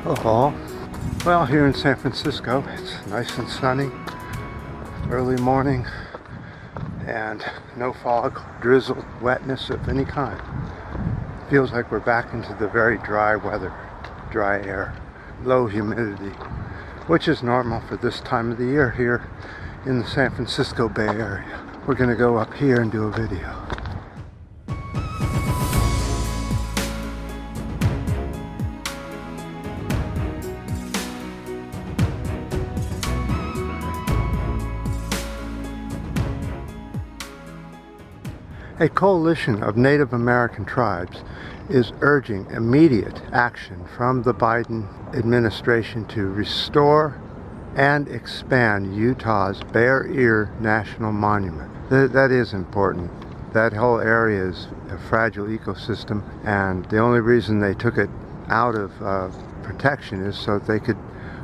Hello. Well, here in San Francisco, it's nice and sunny, early morning, and no fog, drizzle, wetness of any kind. Feels like we're back into the very dry weather, dry air, low humidity, which is normal for this time of the year here in the San Francisco Bay Area. We're going to go up here and do a video. A coalition of Native American tribes is urging immediate action from the Biden administration to restore and expand Utah's Bear Ear National Monument. That is important. That whole area is a fragile ecosystem, and the only reason they took it out of protection is so that they could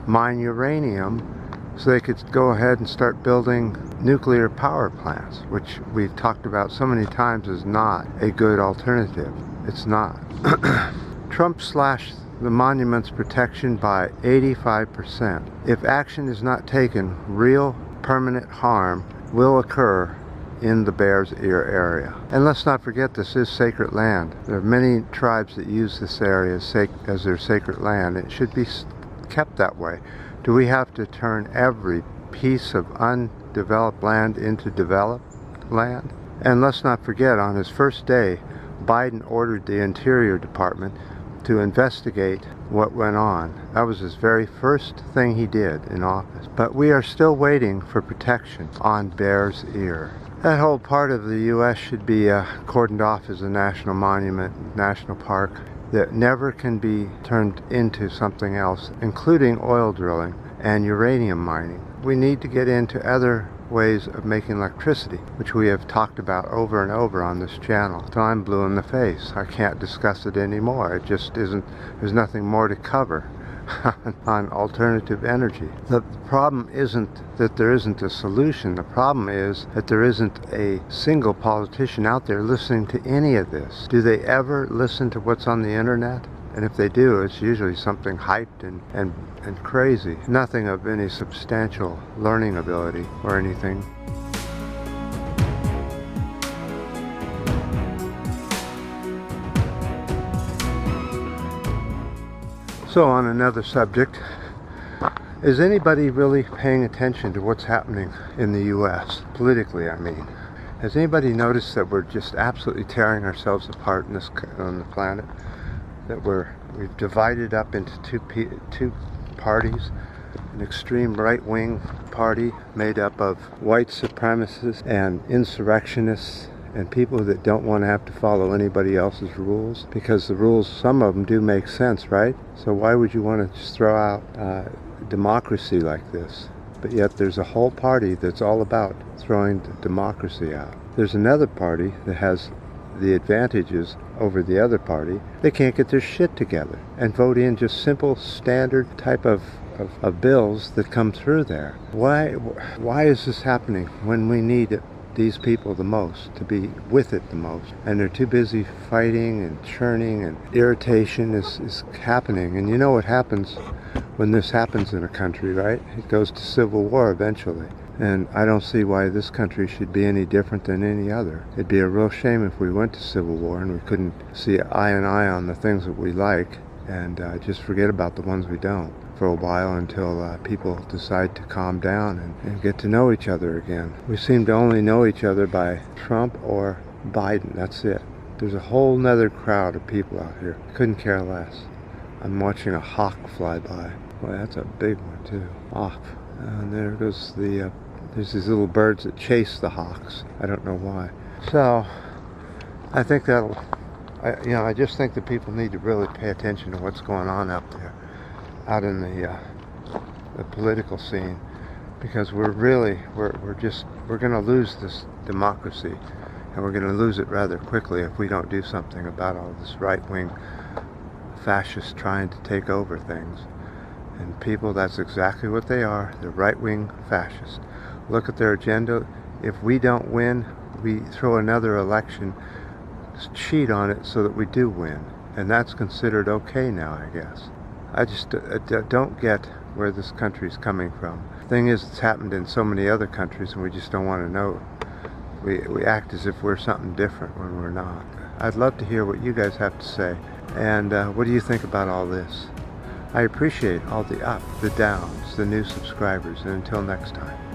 mine uranium, so they could go ahead and start building nuclear power plants, which we've talked about so many times is not a good alternative. It's not. Trump slashed the monument's protection by 85%. If action is not taken, real permanent harm will occur in the Bears Ear area. And let's not forget, this is sacred land. There are many tribes that use this area as their sacred land. It should be kept that way. Do we have to turn every piece of undeveloped land into developed land? And let's not forget, on his first day, Biden ordered the Interior Department to investigate what went on. That was his very first thing he did in office. But we are still waiting for protection on Bear's Ear. That whole part of the U.S. should be cordoned off as a national monument, national park, that never can be turned into something else, including oil drilling and uranium mining. We need to get into other ways of making electricity, which we have talked about over and over on this channel. So I'm blue in the face. I can't discuss it anymore. It just isn't, there's nothing more to cover on alternative energy. The problem isn't that there isn't a solution. The problem is that there isn't a single politician out there listening to any of this. Do they ever listen to what's on the internet? And if they do, it's usually something hyped and crazy. Nothing of any substantial learning ability or anything. So on another subject, is anybody really paying attention to what's happening in the U.S., politically, I mean? Has anybody noticed that we're just absolutely tearing ourselves apart on the planet? That we've divided up into two parties, an extreme right-wing party made up of white supremacists and insurrectionists and people that don't want to have to follow anybody else's rules, because the rules, some of them do make sense, right? So why would you want to just throw out democracy like this? But yet there's a whole party that's all about throwing democracy out. There's another party that has the advantages over the other party. They can't get their shit together and vote in just simple standard type of bills that come through there. Why is this happening when we need these people the most, to be with it the most? And they're too busy fighting and churning, and irritation is happening. And you know what happens when this happens in a country, right? It goes to civil war eventually. And I don't see why this country should be any different than any other. It'd be a real shame if we went to civil war and we couldn't see eye and eye on the things that we like and just forget about the ones we don't for a while until people decide to calm down and get to know each other again. We seem to only know each other by Trump or Biden. That's it. There's a whole nother crowd of people out here. Couldn't care less. I'm watching a hawk fly by. Boy, that's a big one too. Hawk. And there goes there's these little birds that chase the hawks. I don't know why. So, I think I just think that people need to really pay attention to what's going on out there, out in the political scene, because we're going to lose this democracy, and we're going to lose it rather quickly if we don't do something about all this right-wing fascists trying to take over things. And people, that's exactly what they are. They're right-wing fascists. Look at their agenda. If we don't win, we throw another election, cheat on it so that we do win. And that's considered okay now, I guess. I just don't get where this country's coming from. Thing is, it's happened in so many other countries and we just don't want to know. We act as if we're something different when we're not. I'd love to hear what you guys have to say. And what do you think about all this? I appreciate all the up, the downs, the new subscribers, and until next time.